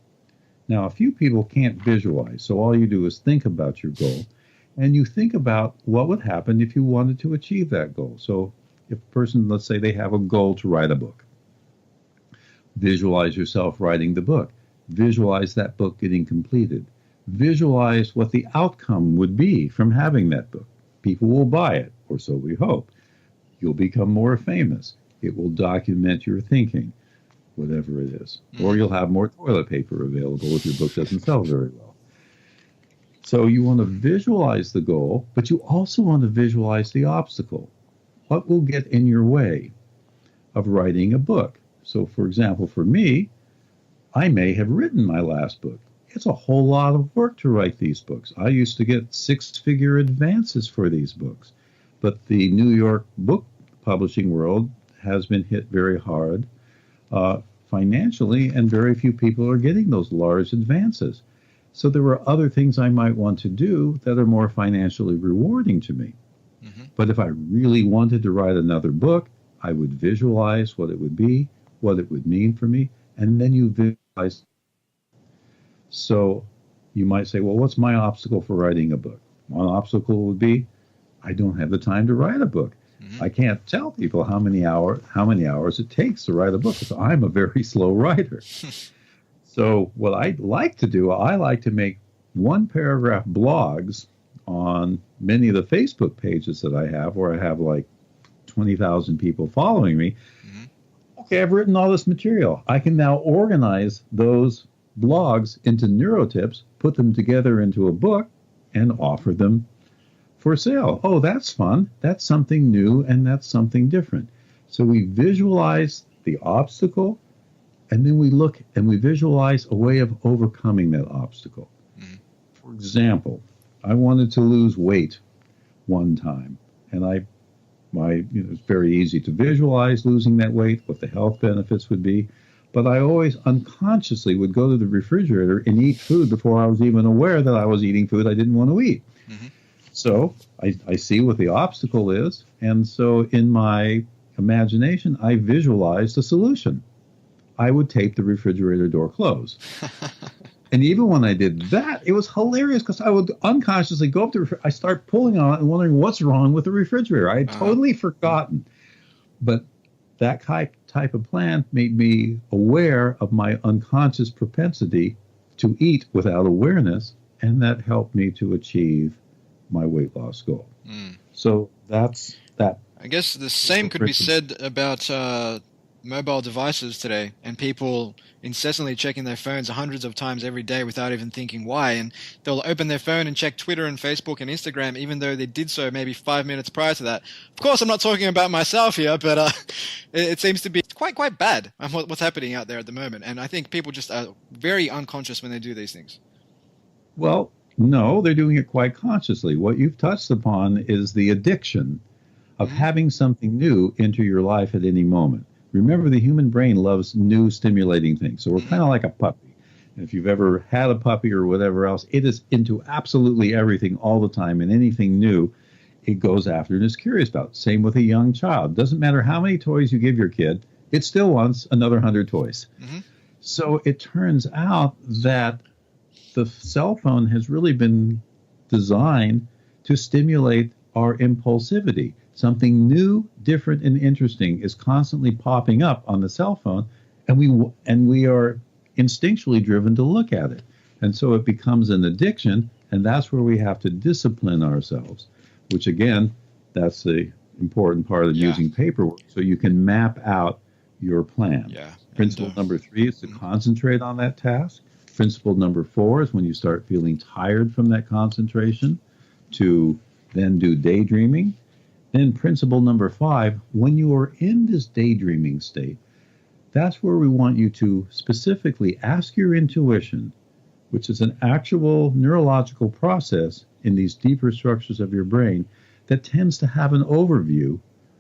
Now, a few people can't visualize, so all you do is think about your goal, and you think about what would happen if you wanted to achieve that goal. So if a person, let's say they have a goal to write a book, visualize yourself writing the book. Visualize that book getting completed. Visualize what the outcome would be from having that book. People will buy it, or so we hope. You'll become more famous. It will document your thinking, whatever it is. Or you'll have more toilet paper available if your book doesn't sell very well. So you want to visualize the goal, but you also want to visualize the obstacle. What will get in your way of writing a book? So, for example, for me, I may have written my last book. It's a whole lot of work to write these books. I used to get 6-figure advances for these books. But the New York book publishing world has been hit very hard financially, and very few people are getting those large advances. So there were other things I might want to do that are more financially rewarding to me. But if I really wanted to write another book, I would visualize what it would be, what it would mean for me, and then you visualize. So you might say, well, what's my obstacle for writing a book? One obstacle would be, I don't have the time to write a book. I can't tell people how many hours it takes to write a book, because I'm a very slow writer. So what I like to do, I like to make 1-paragraph blogs on many of the Facebook pages that I have, where I have like 20,000 people following me. Okay, I've written all this material. I can now organize those blogs into neurotips, put them together into a book, and offer them for sale. Oh, that's fun. That's something new, and that's something different. So we visualize the obstacle, and then we look and we visualize a way of overcoming that obstacle. For example, I wanted to lose weight one time, and it's very easy to visualize losing that weight, what the health benefits would be. But I always unconsciously would go to the refrigerator and eat food before I was even aware that I was eating food I didn't want to eat. So I see what the obstacle is, and so in my imagination, I visualize the solution. I would tape the refrigerator door closed. And even when I did that, it was hilarious, because I would unconsciously go up to I start pulling on it and wondering what's wrong with the refrigerator. I had totally forgotten. But that type of plan made me aware of my unconscious propensity to eat without awareness, and that helped me to achieve my weight loss goal. So that's that. I guess the same could be said about mobile devices today, and people incessantly checking their phones hundreds of times every day without even thinking why. And they'll open their phone and check Twitter and Facebook and Instagram, even though they did so maybe 5 minutes prior to that. Of course, I'm not talking about myself here, but it seems to be quite bad what's happening out there at the moment. And I think people just are very unconscious when they do these things. Well, no, they're doing it quite consciously. What you've touched upon is the addiction of having something new enter your life at any moment. Remember, the human brain loves new stimulating things. So we're kind of like a puppy. And if you've ever had a puppy or whatever else, it is into absolutely everything all the time, and anything new it goes after and is curious about. Same with a young child. Doesn't matter how many toys you give your kid, it still wants another 100 toys. Mm-hmm. So it turns out that the cell phone has really been designed to stimulate our impulsivity. Something new, different, and interesting is constantly popping up on the cell phone, and we are instinctually driven to look at it. And so it becomes an addiction, and that's where we have to discipline ourselves, which again, that's the important part of using paperwork, so you can map out your plan. Yeah. Principle number 3 is to concentrate on that task. Principle number 4 is when you start feeling tired from that concentration, to then do daydreaming. Then principle number 5, when you are in this daydreaming state, that's where we want you to specifically ask your intuition, which is an actual neurological process in these deeper structures of your brain that tends to have an overview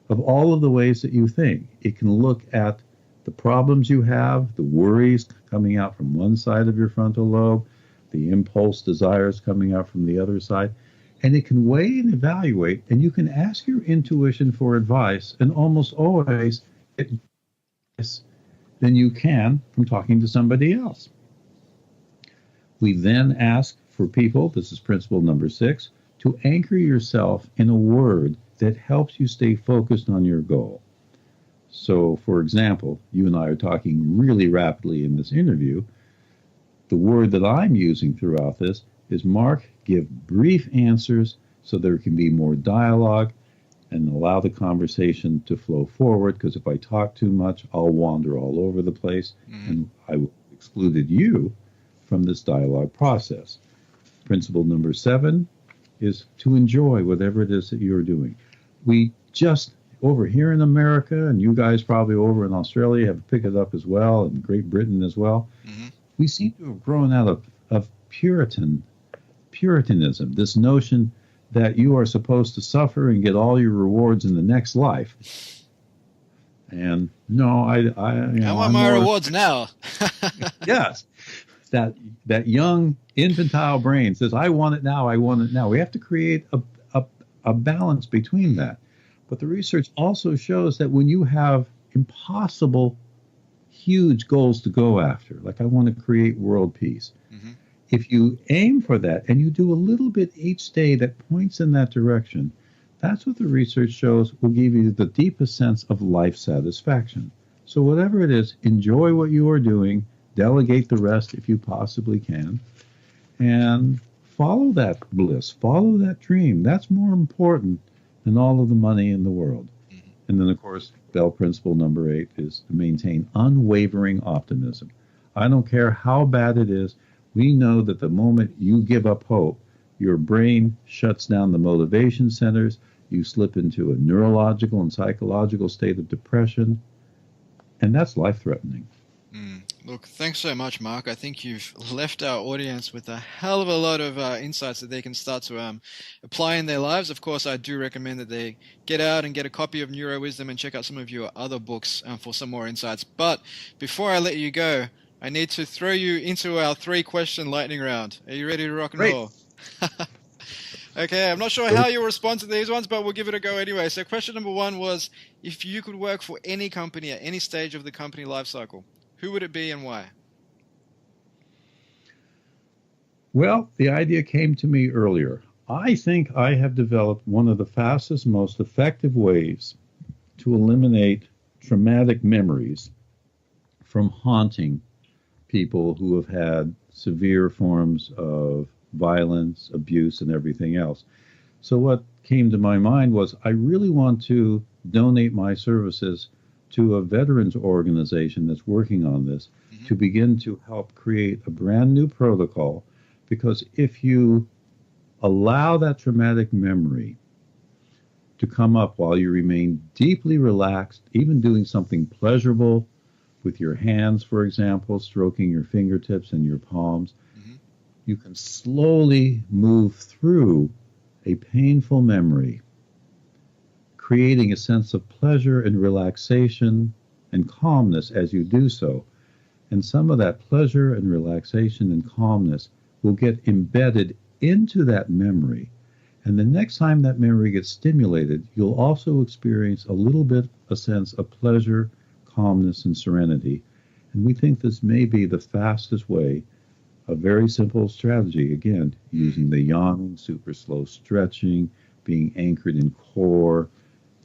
of all of the ways that you think. It can look at the problems you have, the worries coming out from one side of your frontal lobe, the impulse desires coming out from the other side, and it can weigh and evaluate, and you can ask your intuition for advice, and almost always get less than you can from talking to somebody else. We then ask for people, this is principle number 6, to anchor yourself in a word that helps you stay focused on your goal. So, for example, you and I are talking really rapidly in this interview. The word that I'm using throughout this is, Mark, give brief answers so there can be more dialogue and allow the conversation to flow forward, because if I talk too much, I'll wander all over the place, and I excluded you from this dialogue process. Principle number 7 is to enjoy whatever it is that you're doing. We just, over here in America, and you guys probably over in Australia have picked it up as well, and Great Britain as well, we seem to have grown out of Puritanism, this notion that you are supposed to suffer and get all your rewards in the next life. And no, I want my rewards now. Yes. That young infantile brain says, I want it now, I want it now. We have to create a balance between that. But the research also shows that when you have impossible, huge goals to go after, like I want to create world peace, if you aim for that and you do a little bit each day that points in that direction, that's what the research shows will give you the deepest sense of life satisfaction. So whatever it is, enjoy what you are doing, delegate the rest if you possibly can, and follow that bliss, follow that dream. That's more important than all of the money in the world. And then, of course, Bell principle number 8 is to maintain unwavering optimism. I don't care how bad it is. We know that the moment you give up hope, your brain shuts down the motivation centers, you slip into a neurological and psychological state of depression, and that's life-threatening. Look, thanks so much, Mark. I think you've left our audience with a hell of a lot of insights that they can start to apply in their lives. Of course, I do recommend that they get out and get a copy of Neurowisdom and check out some of your other books for some more insights. But before I let you go, I need to throw you into our 3-question lightning round. Are you ready to rock and roll? Okay, I'm not sure how you'll respond to these ones, but we'll give it a go anyway. So question number 1 was, if you could work for any company at any stage of the company life cycle, who would it be and why? Well, the idea came to me earlier. I think I have developed one of the fastest, most effective ways to eliminate traumatic memories from haunting people who have had severe forms of violence, abuse, and everything else. So what came to my mind was I really want to donate my services to a veterans organization that's working on this to begin to help create a brand new protocol, because if you allow that traumatic memory to come up while you remain deeply relaxed, even doing something pleasurable with your hands, for example, stroking your fingertips and your palms, you can slowly move through a painful memory, creating a sense of pleasure and relaxation and calmness as you do so. And some of that pleasure and relaxation and calmness will get embedded into that memory. And the next time that memory gets stimulated, you'll also experience a little bit a sense of pleasure, calmness, and serenity. And we think this may be the fastest way, a very simple strategy, again, using the yawning, super slow stretching, being anchored in core,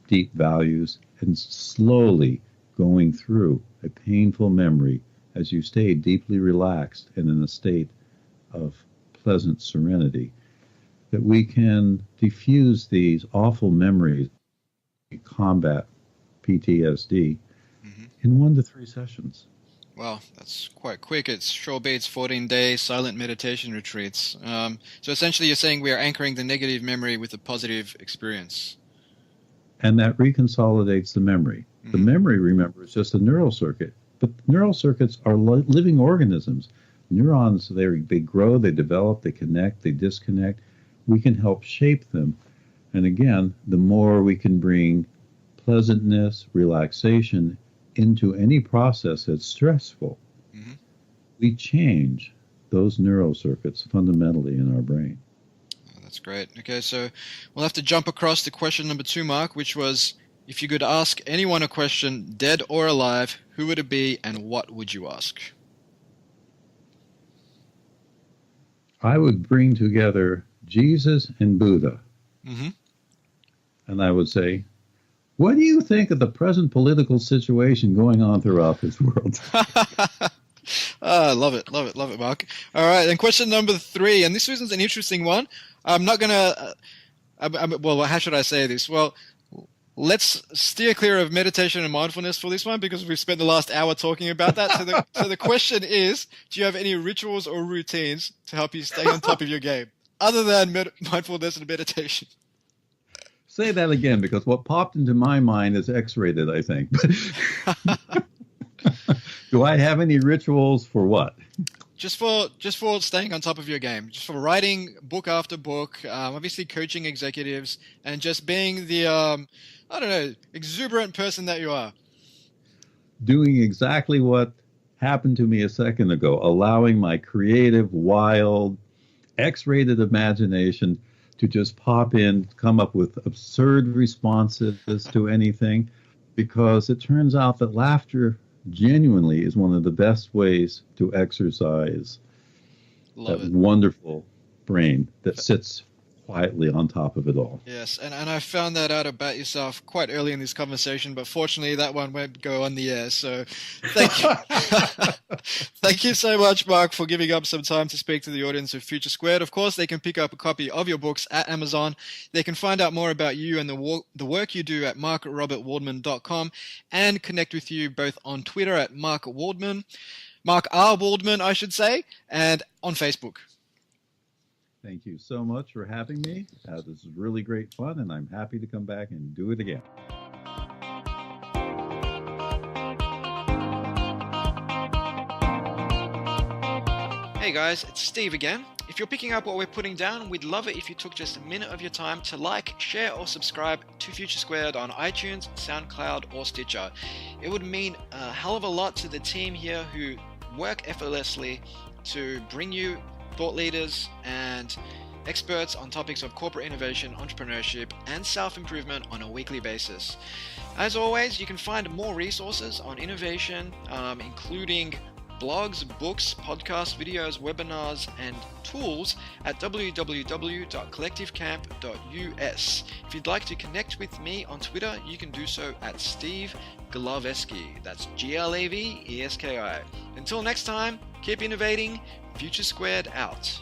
deep values, and slowly going through a painful memory as you stay deeply relaxed and in a state of pleasant serenity, that we can diffuse these awful memories, combat PTSD, in 1 to 3 sessions. Wow, that's quite quick. It sure beats 14-day silent meditation retreats. So essentially you're saying we are anchoring the negative memory with a positive experience. And that reconsolidates the memory. The memory, remember, is just a neural circuit. But neural circuits are living organisms. Neurons, they grow, they develop, they connect, they disconnect. We can help shape them. And again, the more we can bring pleasantness, relaxation into any process that's stressful, we change those neural circuits fundamentally in our brain. Oh, that's great. Okay, so we'll have to jump across to question number 2, Mark, which was, if you could ask anyone a question, dead or alive, who would it be and what would you ask? I would bring together Jesus and Buddha. And I would say, what do you think of the present political situation going on throughout this world? I love it, Mark. All right, and question number 3, and this is an interesting one. I'm not going to, well, how should I say this? Well, let's steer clear of meditation and mindfulness for this one because we've spent the last hour talking about that. So the question is, do you have any rituals or routines to help you stay on top of your game, other than mindfulness and meditation? Say that again, because what popped into my mind is X-rated, I think. Do I have any rituals for what? Just for staying on top of your game, just for writing book after book, obviously coaching executives, and just being the, exuberant person that you are. Doing exactly what happened to me a second ago, allowing my creative, wild, X-rated imagination to just pop in, come up with absurd responses to anything, because it turns out that laughter genuinely is one of the best ways to exercise that wonderful brain that sits quietly on top of it all. Yes, and I found that out about yourself quite early in this conversation, but fortunately that one won't go on the air, so thank you. Thank you so much, Mark, for giving up some time to speak to the audience of Future Squared. Of course, they can pick up a copy of your books at Amazon. They can find out more about you and the work you do at markrobertwaldman.com and connect with you both on Twitter at Mark Waldman, Mark R. Waldman, I should say, and on Facebook. Thank you so much for having me. This is really great fun, and I'm happy to come back and do it again. Hey guys, it's Steve again. If you're picking up what we're putting down, we'd love it if you took just a minute of your time to like, share, or subscribe to Future Squared on iTunes, SoundCloud, or Stitcher. It would mean a hell of a lot to the team here who work effortlessly to bring you thought leaders and experts on topics of corporate innovation, entrepreneurship, and self-improvement on a weekly basis. As always, you can find more resources on innovation, including blogs, books, podcasts, videos, webinars, and tools at www.collectivecamp.us. If you'd like to connect with me on Twitter, you can do so at Steve Glaveski. That's Glaveski. Until next time, keep innovating. Future Squared out.